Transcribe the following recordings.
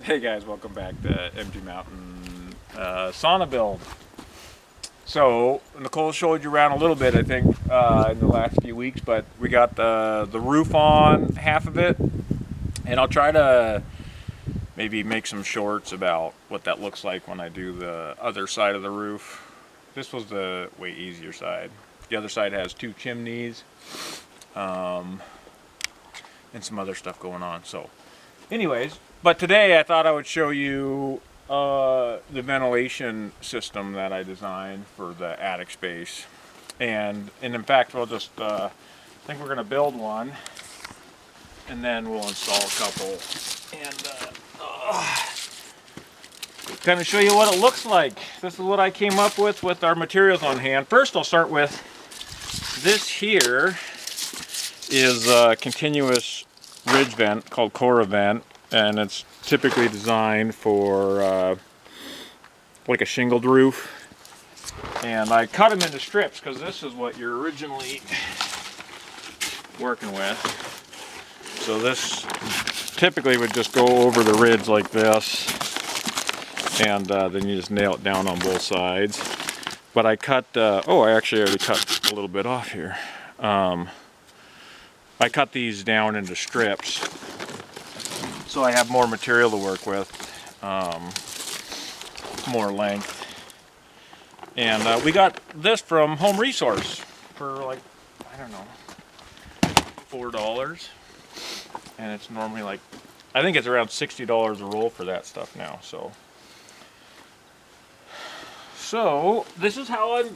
Hey guys, welcome back to MG Mountain sauna build. So Nicole showed you around a little bit, I think, in the last few weeks, but we got the roof on half of it, and I'll try to maybe make some shorts about what that looks like when I do the other side of the roof. This was the way easier side. The other side has two chimneys and some other stuff going on. So anyways, but today I thought I would show you the ventilation system that I designed for the attic space. And in fact, we'll just, I think we're going to build one and then we'll install a couple and kind of show you what it looks like. This is what I came up with our materials on hand. First I'll start with this here is a continuous ridge vent called Cora vent, and it's typically designed for like a shingled roof. And I cut them into strips because this is what you're originally working with. So this typically would just go over the ridge like this, and then you just nail it down on both sides. But I cut, oh, I actually already cut a little bit off here. I cut these down into strips so I have more material to work with, more length. And we got this from Home Resource for like, I don't know, $4. And it's normally like, I think it's around $60 a roll for that stuff now. So this is how I've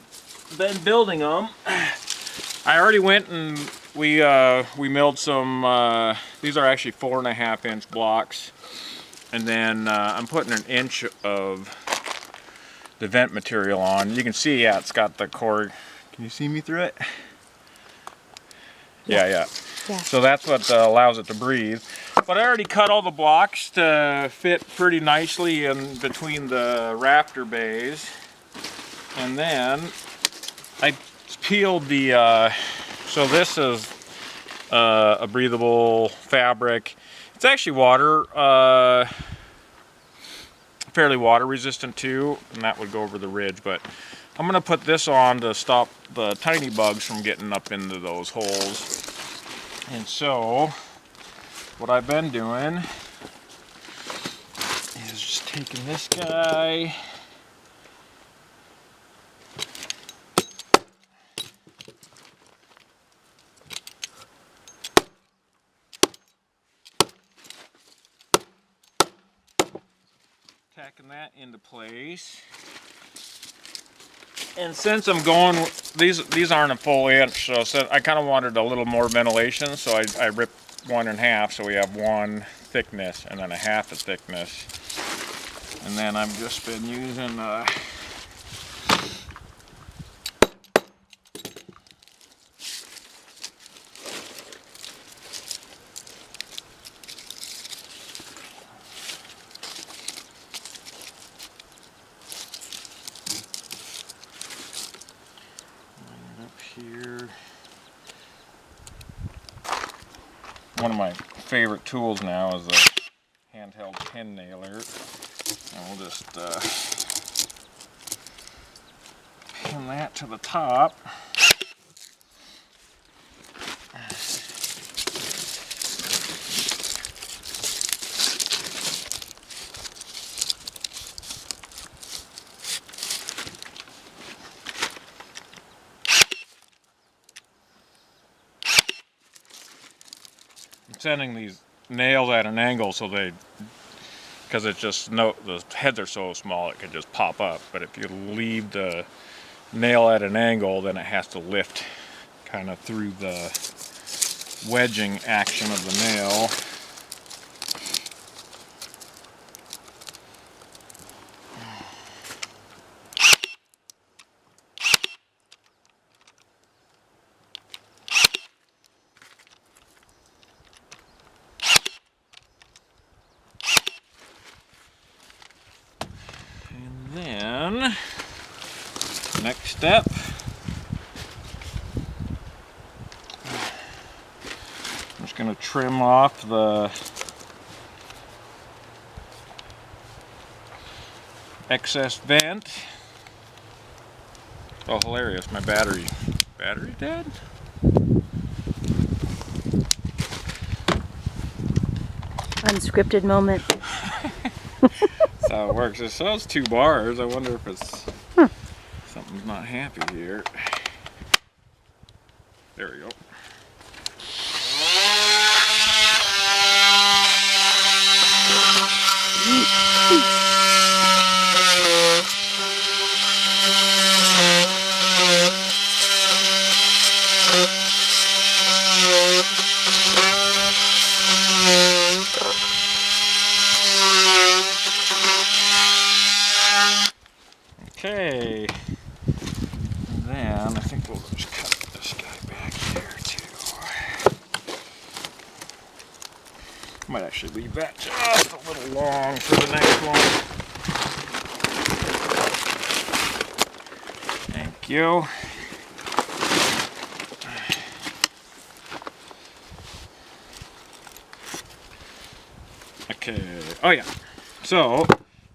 been building them. I already went and we milled some, these are actually 4.5 inch blocks. And then I'm putting 1 inch of the vent material on. You can see, yeah, it's got the cord. Can you see me through it? Yeah. So that's what allows it to breathe. But I already cut all the blocks to fit pretty nicely in between the rafter bays. And then I peeled the, so this is a breathable fabric. It's actually fairly water resistant too, and that would go over the ridge. But I'm gonna put this on to stop the tiny bugs from getting up into those holes. And so what I've been doing is just taking this guy, tacking that into place. And since I'm going, these aren't a full inch, so I kind of wanted a little more ventilation, so I ripped one in half, so we have one thickness and then a half a thickness. And then I've just been using here. One of my favorite tools now is a handheld pin nailer, and we'll just pin that to the top. Sending these nails at an angle so because it's just the heads are so small it can just pop up. But if you leave the nail at an angle, then it has to lift kind of through the wedging action of the nail. Then, next step, I'm just going to trim off the excess vent. Oh, hilarious, my battery's dead? Unscripted moment. That's how it works. It says 2 bars. I wonder if it's something's not happy here. There we go. Okay, and then I think we'll just cut this guy back here too. Might actually leave that just a little long for the next one. Thank you. Okay, oh yeah, so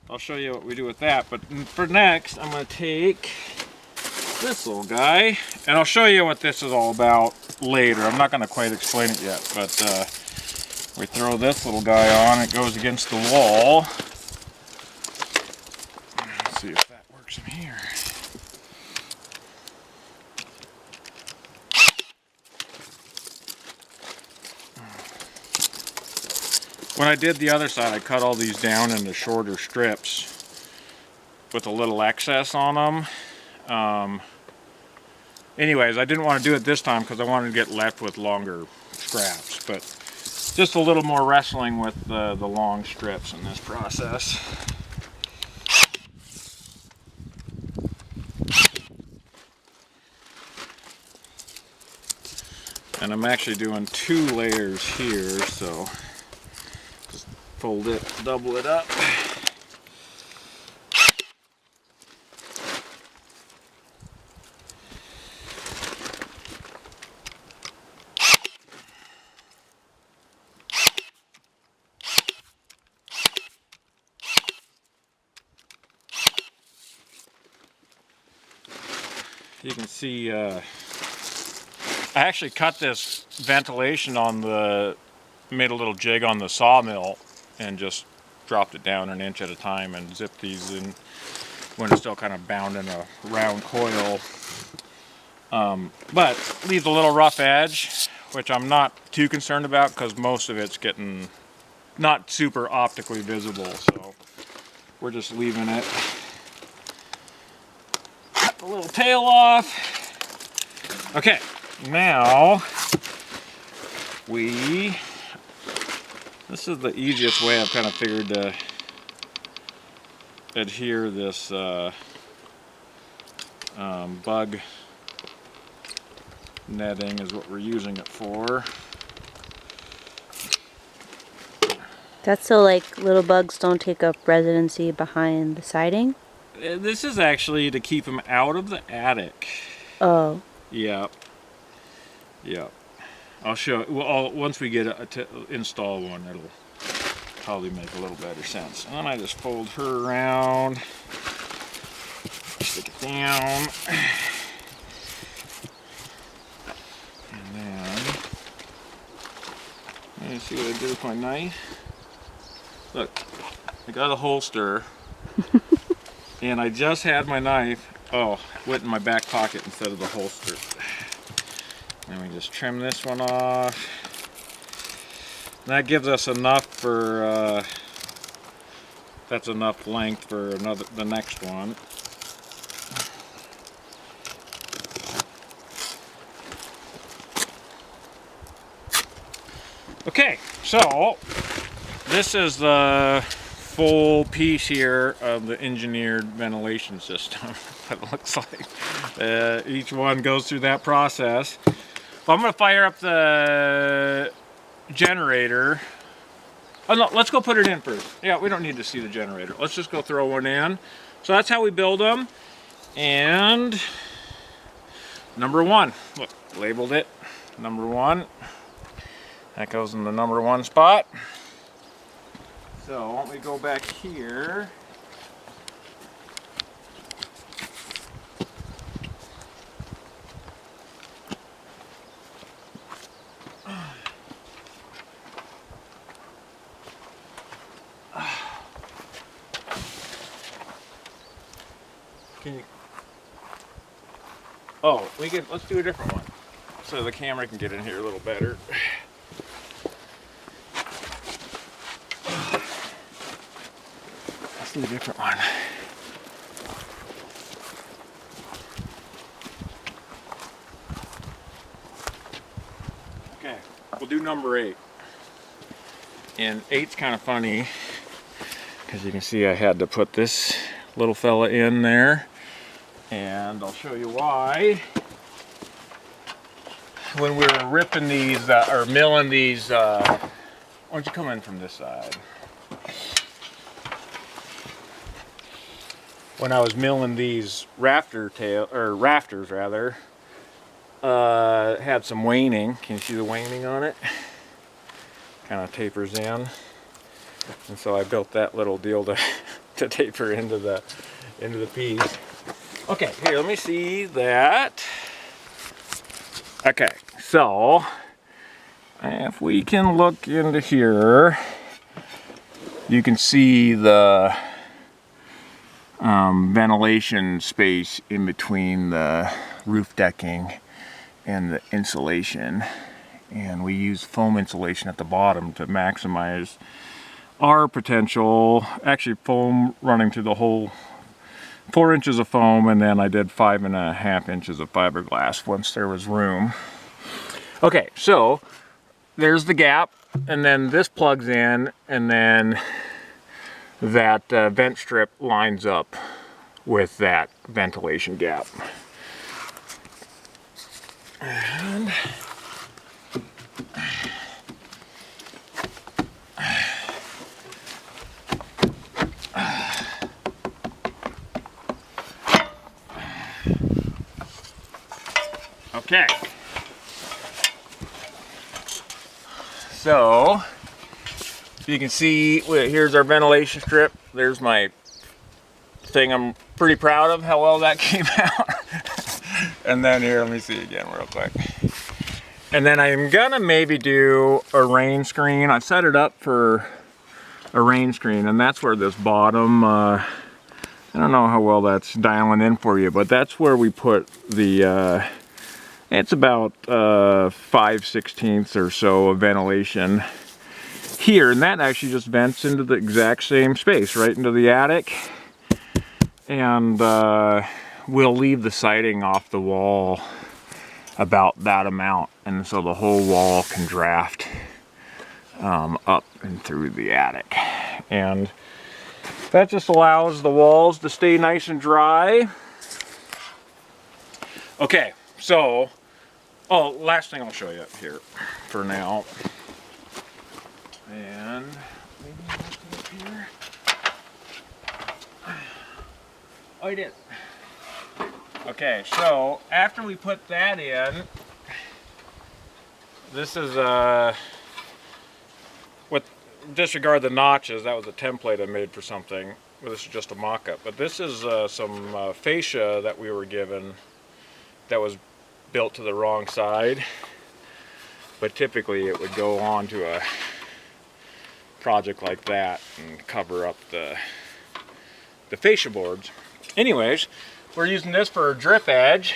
I'll show you what we do with that, but for next I'm going to take this little guy and I'll show you what this is all about later. I'm not going to quite explain it yet, but we throw this little guy on, it goes against the wall. Let's see if that works in here. When I did the other side, I cut all these down into shorter strips with a little excess on them. Anyways, I didn't want to do it this time because I wanted to get left with longer scraps, but just a little more wrestling with the long strips in this process. And I'm actually doing 2 layers here, so just fold it, double it up. You can see I actually cut this ventilation on made a little jig on the sawmill and just dropped it down an inch at a time and zipped these in when it's still kind of bound in a round coil. But leaves a little rough edge, which I'm not too concerned about because most of it's getting not super optically visible, so we're just leaving it. Cut the little tail off. Okay, now this is the easiest way I've kind of figured to adhere this bug netting is what we're using it for. That's so like little bugs don't take up residency behind the siding? This is actually to keep them out of the attic. Oh. Yep. Yep. I'll show. Well, once we get to install one, it'll probably make a little better sense. And then I just fold her around, stick it down, and then let me see what I did with my knife. Look, I got a holster, and I just had my knife. Oh, went in my back pocket instead of the holster. And we just trim this one off. And that gives us enough for, that's enough length for the next one. Okay, so this is the full piece here of the engineered ventilation system that it looks like. Each one goes through that process. I'm going to fire up the generator. Oh no, let's go put it in first. Yeah, we don't need to see the generator. Let's just go throw one in. So that's how we build them. And number 1, look, labeled it. Number 1. That goes in the number 1 spot. So why don't we go back here. Can you? Oh, let's do a different one, so the camera can get in here a little better. Let's do a different one. Okay, we'll do number 8. And 8's kind of funny, because you can see I had to put this little fella in there. And I'll show you why. When we were ripping these, or milling these, why don't you come in from this side? When I was milling these rafters rather, had some waning. Can you see the waning on it? Kind of tapers in. And so I built that little deal to taper into the piece. Okay, here, let me see that. Okay, so if we can look into here, you can see the ventilation space in between the roof decking and the insulation. And we use foam insulation at the bottom to maximize our potential. Actually, foam running through the whole 4 inches of foam, and then I did 5.5 inches of fiberglass once there was room. Okay, so there's the gap, and then this plugs in, and then that vent strip lines up with that ventilation gap. And okay, so you can see here's our ventilation strip. There's my thing I'm pretty proud of how well that came out. And then here, let me see again real quick. And then I'm gonna maybe do a rain screen. I set it up for a rain screen, and that's where this bottom, I don't know how well that's dialing in for you, but that's where we put the, it's about 5/16 or so of ventilation here, and that actually just vents into the exact same space, right into the attic. And we'll leave the siding off the wall about that amount, and so the whole wall can draft up and through the attic. And that just allows the walls to stay nice and dry. Okay, so, oh, last thing I'll show you here for now. And maybe I'll put it here. Oh, I did. Okay, so after we put that in, this is disregard the notches. That was a template I made for something. Well, this is just a mock-up, but this is some fascia that we were given that was built to the wrong side. But typically it would go on to a project like that and cover up the fascia boards. Anyways, we're using this for a drip edge.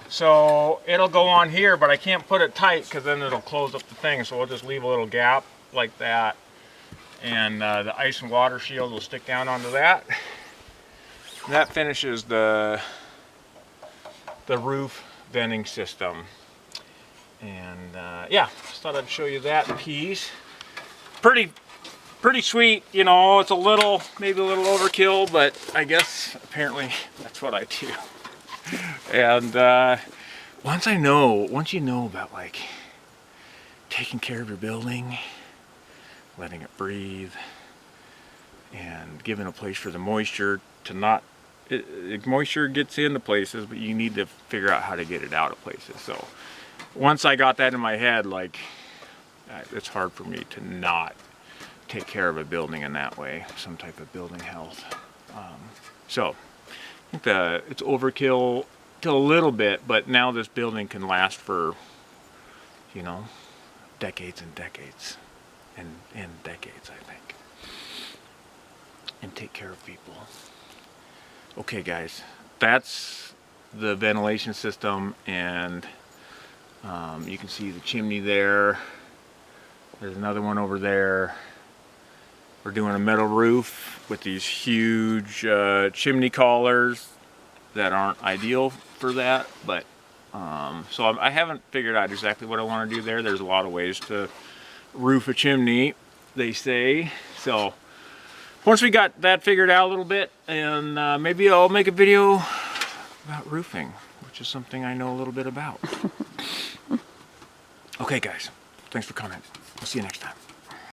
So it'll go on here, but I can't put it tight because then it'll close up the thing. So we'll just leave a little gap like that. And the ice and water shield will stick down onto that. And that finishes the roof venting system. And yeah, just thought I'd show you that piece. Pretty sweet, you know. It's a little, maybe a little overkill, but I guess apparently that's what I do. And once you know about like taking care of your building, letting it breathe, and giving a place for the moisture to not, moisture gets into places, but you need to figure out how to get it out of places. So once I got that in my head, like, it's hard for me to not take care of a building in that way, some type of building health. So I think it's overkill to a little bit, but now this building can last for, you know, decades and decades and decades, I think, and take care of people. Okay guys, that's the ventilation system, and you can see the chimney there. There's another one over there. We're doing a metal roof with these huge chimney collars that aren't ideal for that, but so I haven't figured out exactly what I want to do there. There's a lot of ways to roof a chimney, they say. So once we got that figured out a little bit, and maybe I'll make a video about roofing, which is something I know a little bit about. Okay guys, thanks for coming. We'll see you next time.